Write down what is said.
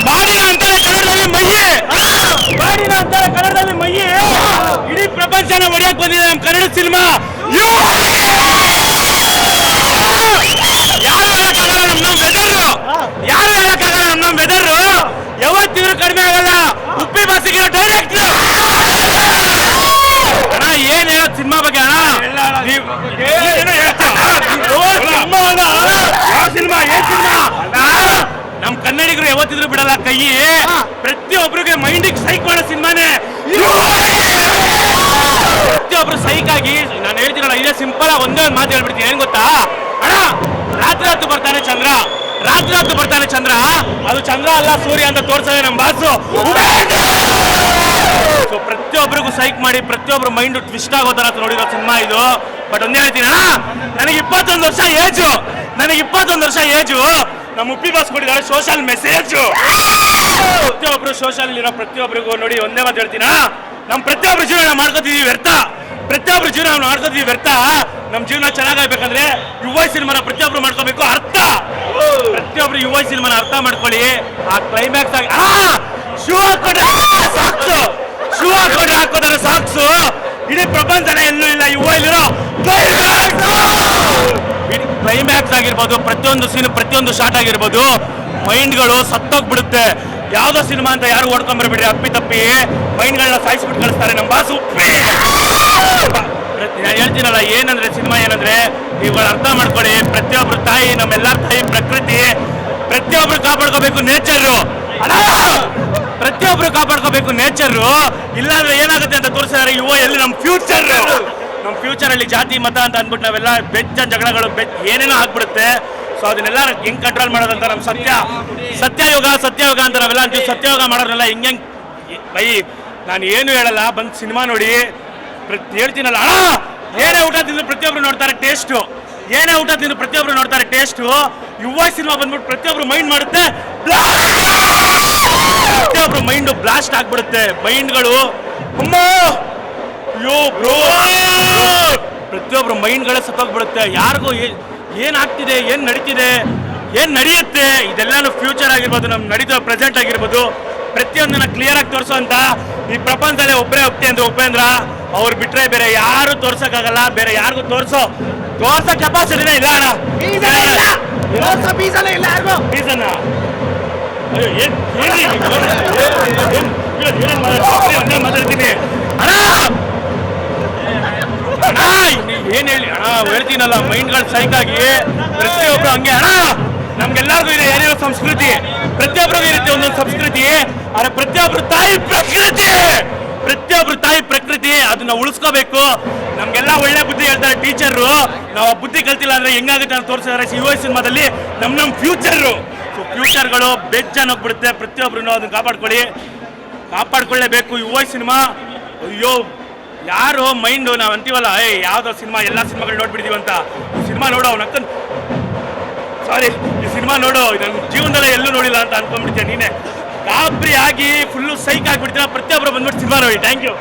ಬಾಡಿನ ಅಂತಾರೆ ಕನ್ನಡದಲ್ಲಿ ಮಯ್ಯಿ, ಬಾಡಿನ ಅಂತಾರೆ ಕನ್ನಡದಲ್ಲಿ ಮಯ್ಯಿ. ಇಡೀ ಪ್ರಪಂಚನ ಹೊಡೆಯಕ್ ಬಂದಿದೆ ನಮ್ಮ ಕನ್ನಡ ಸಿನಿಮಾ. ಯಾರು ಹೇಳಕ್ಕಾಗಲ್ಲ ನಮ್ಮ ವೆದರು, ಯಾರು ಹೇಳಕ್ಕಾಗಲ್ಲ ನಮ್ಮ ವೆದರು. ಯಾವತ್ತಿದ್ರು ಕಡಿಮೆ ಆಗಲ್ಲ. ಉಪ್ಪಿ ಬಾಸಿಗಿರೋ ಡೈರೆಕ್ಟ್ರು ಅಣ್ಣ. ಏನ್ ಹೇಳೋದು ಸಿನಿಮಾ ಬಗ್ಗೆ ಅಣ್ಣ? ಸಿನಿಮಾ ಏನ್ ಸಿನಿಮಾ? ನಮ್ ಕನ್ನಡಿಗರು ಯಾವತ್ತಿದ್ರು ಬಿಡಲ್ಲ ಕೈ. ಪ್ರತಿಯೊಬ್ಬರಿಗೆ ಮೈಂಡಿಗೆ ಸೈಕ್ ಮಾಡೋ ಸಿನಿಮಾನೇ. ಪ್ರತಿಯೊಬ್ರು ಸೈಕ್ ಆಗಿ ನಾನು ಹೇಳ್ತೀನಲ್ಲ, ಇದೇ ಸಿಂಪಲ್ ಆಗಿ ಒಂದೇ ಒಂದು ಮಾತು ಹೇಳ್ಬಿಡ್ತೀನಿ. ಏನ್ ಗೊತ್ತಾ ಅಣ್ಣ? ರಾತ್ರಿ ಹೊತ್ತು ಬರ್ತಾನೆ ಚಂದ್ರ, ರಾತ್ರಿ ಹೊತ್ತು ಬರ್ತಾನೆ ಚಂದ್ರ. ಅದು ಚಂದ್ರ ಅಲ್ಲ ಸೂರ್ಯ ಅಂತ ತೋರ್ಸೋದೆ ನಮ್ ಬಾಸು. ಸೊ ಪ್ರತಿಯೊಬ್ಬರಿಗೂ ಸೈಕ್ ಮಾಡಿ ಪ್ರತಿಯೊಬ್ಬರು ಮೈಂಡ್ ಟ್ವಿಸ್ಟ್ ಆಗೋ ತರ ನೋಡಿರೋ ಸಿನಿಮಾ ಇದು. ಬಟ್ ಒಂದೇ ಹೇಳ್ತೀನಿ ಅಣ್ಣ, ನನಗೆ 21 ವರ್ಷ ಏಜು, ನನಗೆ 21 ವರ್ಷ ಏಜು. ನಮ್ಮ ಉಪ್ಪಿ ಬಾಸ್ ಕೊಟ್ಟಿದ್ದಾರೆ ಸೋಷಿಯಲ್ ಮೆಸೇಜ್. ಪ್ರತಿಯೊಬ್ರು ಸೋಷಿಯಲ್ ಇರೋ ಪ್ರತಿಯೊಬ್ಬರಿಗೂ ನೋಡಿ ಒಂದೇ ಮಾತು ಹೇಳ್ತೀನ, ನಮ್ಮ ಪ್ರತಿಯೊಬ್ಬರು ಜೀವನ ಮಾಡ್ಕೋತಿದೀವಿ ವ್ಯರ್ಥ, ಪ್ರತಿಯೊಬ್ಬರು ಜೀವನ ಮಾಡ್ಕೋತಿದೀವಿ ವ್ಯರ್ಥ. ನಮ್ಮ ಜೀವನ ಚೆನ್ನಾಗಾಗಬೇಕಂದ್ರೆ ಯುವ ಸಿನಿಮಾನ ಪ್ರತಿಯೊಬ್ರು ಮಾಡ್ಕೋಬೇಕು ಅರ್ಥ. ಪ್ರತಿಯೊಬ್ರು ಯುವ ಸಿನಿಮಾನ ಅರ್ಥ ಮಾಡ್ಕೊಳ್ಳಿ. ಆ ಕ್ಲೈಮ್ಯಾಕ್ಸ್ ಆಗಿ ಶೂ ಹಾಕೊಂಡ್ರೆ ಸಾಕ್ಸು, ಶೂ ಹಾಕೊಂಡ್ರೆ ಹಾಕೋದಾರೆ ಸಾಕ್ಸು. ಇಡೀ ಪ್ರಪಂಚನ ಎಲ್ಲೂ ಇಲ್ಲ ಯುವ ಇಲ್ಲಿರೋ ಕ್ಲೈಮ್ಯಾಕ್ಸ್ ಆಗಿರ್ಬೋದು, ಪ್ರತಿಯೊಂದು ಸೀನ್ ಪ್ರತಿಯೊಂದು ಶಾಟ್ ಆಗಿರ್ಬೋದು, ಮೈಂಡ್ಗಳು ಸತ್ತೋಗ್ಬಿಡುತ್ತೆ. ಯಾವ್ದೋ ಸಿನಿಮಾ ಅಂತ ಯಾರು ಓಡ್ಕೊಂಡ್ಬರ್ಬಿಡ್ರಿ, ಅಪ್ಪಿ ತಪ್ಪಿ ಮೈಂಡ್ಗಳನ್ನ ಸಾಯಿಸ್ಬಿಟ್ಟು ಕಳಿಸ್ತಾರೆ ನಮ್ಮ ಬಾಸು. ಹೇಳ್ತೀನಲ್ಲ, ಏನಂದ್ರೆ ಸಿನಿಮಾ ಏನಂದ್ರೆ ನೀವುಗಳು ಅರ್ಥ ಮಾಡ್ಕೊಳ್ಳಿ. ಪ್ರತಿಯೊಬ್ರು ತಾಯಿ, ನಮ್ಮೆಲ್ಲರ ತಾಯಿ ಪ್ರಕೃತಿ, ಪ್ರತಿಯೊಬ್ರು ಕಾಪಾಡ್ಕೋಬೇಕು ನೇಚರು. ಪ್ರತಿಯೊಬ್ರು ಕಾಪಾಡ್ಕೋಬೇಕು ನೇಚರು. ಇಲ್ಲಾಂದ್ರೆ ಏನಾಗುತ್ತೆ ಅಂತ ತೋರಿಸಿದ್ದಾರೆ ಯುವ ಎಲ್ಲಿ ನಮ್ಮ ಫ್ಯೂಚರ್. ನಮ್ಮ ಫ್ಯೂಚರಲ್ಲಿ ಜಾತಿ ಮತ ಅಂತ ಅಂದ್ಬಿಟ್ಟು ನಾವೆಲ್ಲ ಬೆಚ್ಚ ಜಗಳಗಳು ಏನೇನೋ ಆಗ್ಬಿಡುತ್ತೆ. ಸೊ ಅದನ್ನೆಲ್ಲ ಹೆಂಗ್ ಕಂಟ್ರೋಲ್ ಮಾಡೋದಂತ ನಮ್ಮ ಸತ್ಯಯೋಗ ಅಂತ ನಾವೆಲ್ಲ ಅಂತೀವಿ. ಸತ್ಯಯೋಗ ಮಾಡೋದ್ರಲ್ಲ ಹೆಂಗೆ ಬೈ ನಾನು ಏನು ಹೇಳಲ್ಲ, ಬಂದು ಸಿನಿಮಾ ನೋಡಿ. ಹೇಳ್ತೀನಲ್ಲ ಅಣ್ಣ, ಏನೇ ಊಟ ತಿಂದು ಪ್ರತಿಯೊಬ್ರು ನೋಡ್ತಾರೆ ಟೇಸ್ಟು, ಏನೇ ಊಟ ತಿಂದು ಪ್ರತಿಯೊಬ್ರು ನೋಡ್ತಾರೆ ಟೇಸ್ಟು. ಯುವ ಸಿನಿಮಾ ಬಂದ್ಬಿಟ್ಟು ಪ್ರತಿಯೊಬ್ರು ಮೈಂಡ್ ಮಾಡುತ್ತೆ, ಪ್ರತಿಯೊಬ್ರು ಮೈಂಡು ಬ್ಲಾಸ್ಟ್ ಆಗ್ಬಿಡುತ್ತೆ. ಮೈಂಡ್ಗಳು ಅಯ್ಯೋ ಬ್ರೋ, ಪ್ರತಿಯೊಬ್ರು ಮೈಂಡ್ಗಳೇ ಸತ್ತೋಗ್ಬಿಡುತ್ತೆ. ಯಾರಿಗೂ ಏನಾಗ್ತಿದೆ, ಏನು ನಡೀತಿದೆ, ಏನು ನಡೆಯುತ್ತೆ, ಇದೆಲ್ಲಾನು ಫ್ಯೂಚರ್ ಆಗಿರ್ಬೋದು, ನಮ್ಮ ನಡೀತೋ ಪ್ರೆಸೆಂಟ್ ಆಗಿರ್ಬೋದು, ಪ್ರತಿಯೊಂದನ್ನ ಕ್ಲಿಯರ್ ಆಗಿ ತೋರಿಸೋಂತ ಈ ಪ್ರಪಂಚದಲ್ಲೇ ಒಬ್ಬರೇ ಹೋಗ್ತಿ ಅಂದ್ರೆ ಉಪೇಂದ್ರ. ಅವ್ರು ಬಿಟ್ರೆ ಬೇರೆ ಯಾರು ತೋರ್ಸಕ್ಕಾಗಲ್ಲ, ಬೇರೆ ಯಾರಿಗೂ ತೋರ್ಸೋ ಕೆಪಾಸಿಟಿನೇ ಇಲ್ಲ ಅಣ್ಣ. ಬೀಸನ್ನ ಮಾತಾಡ್ತೀನಿ ಅಣ್ಣ. ಏನ್ ಹೇಳಿ ಅಣ್ಣ, ಹೇಳ್ತೀನಲ್ಲ ಮೈಂಡ್ಗಳು ಸೈಕ್ ಆಗಿ ಪ್ರತಿಯೊಬ್ರು ಹಂಗೆ ಅಣ್ಣ. ನಮ್ಗೆಲ್ಲರಿಗೂ ಇದೆ ಏನೇನೋ ಸಂಸ್ಕೃತಿ, ಪ್ರತಿಯೊಬ್ಬರಿಗೂ ಇರುತ್ತೆ ಒಂದೊಂದು ಸಂಸ್ಕೃತಿ. ಆದ್ರೆ ಪ್ರತಿಯೊಬ್ರು ತಾಯಿ ಪ್ರಕೃತಿ, ಪ್ರತಿಯೊಬ್ರು ತಾಯಿ ಪ್ರಕೃತಿ, ಅದನ್ನ ಉಳಿಸ್ಕೋಬೇಕು. ನಮ್ಗೆಲ್ಲ ಒಳ್ಳೆ ಬುದ್ಧಿ ಹೇಳ್ತಾರೆ ಟೀಚರು. ನಾವು ಆ ಬುದ್ಧಿ ಕಲ್ತಿಲ್ಲ ಅಂದ್ರೆ ಹೆಂಗಾಗುತ್ತೆ ಅಂತ ತೋರಿಸಿದ್ರೆ ಯುವ ಸಿನಿಮಾದಲ್ಲಿ ನಮ್ಮ ಫ್ಯೂಚರು. ಸೊ ಫ್ಯೂಚರ್ಗಳು ಬೆಜ್ಜನ್ ಹೋಗ್ಬಿಡುತ್ತೆ. ಪ್ರತಿಯೊಬ್ರು ಅದನ್ನ ಕಾಪಾಡ್ಕೊಳ್ಳೇಬೇಕು ಯುವ ಸಿನಿಮಾ. ಅಯ್ಯೋ ಯಾರು ಮೈಂಡು ನಾವು ಅಂತೀವಲ್ಲ, ಯಾವ್ದೋ ಸಿನಿಮಾ ಎಲ್ಲ ಸಿನಿಮಾಗಳು ನೋಡ್ಬಿಟ್ಟಿದೀವಿ ಅಂತ. ಈ ಸಿನಿಮಾ ನೋಡೋ ಅವನಕ್ಕನ್ ಈ ಸಿನಿಮಾ ನೋಡು, ನನ್ನ ಜೀವನದಲ್ಲೇ ಎಲ್ಲೂ ನೋಡಿಲ್ಲ ಅಂತ ಅನ್ಕೊಂಡ್ಬಿಡ್ತೀಯ ನೀನೆ. ಗಾಬರಿ ಆಗಿ ಫುಲ್ಲು ಸೈಕ್ ಆಗಿಬಿಡ್ತೀರ. ಪ್ರತಿಯೊಬ್ಬರು ಬಂದ್ಬಿಟ್ಟು ಸಿನಿಮಾ ನೋಡಿ. Thank you.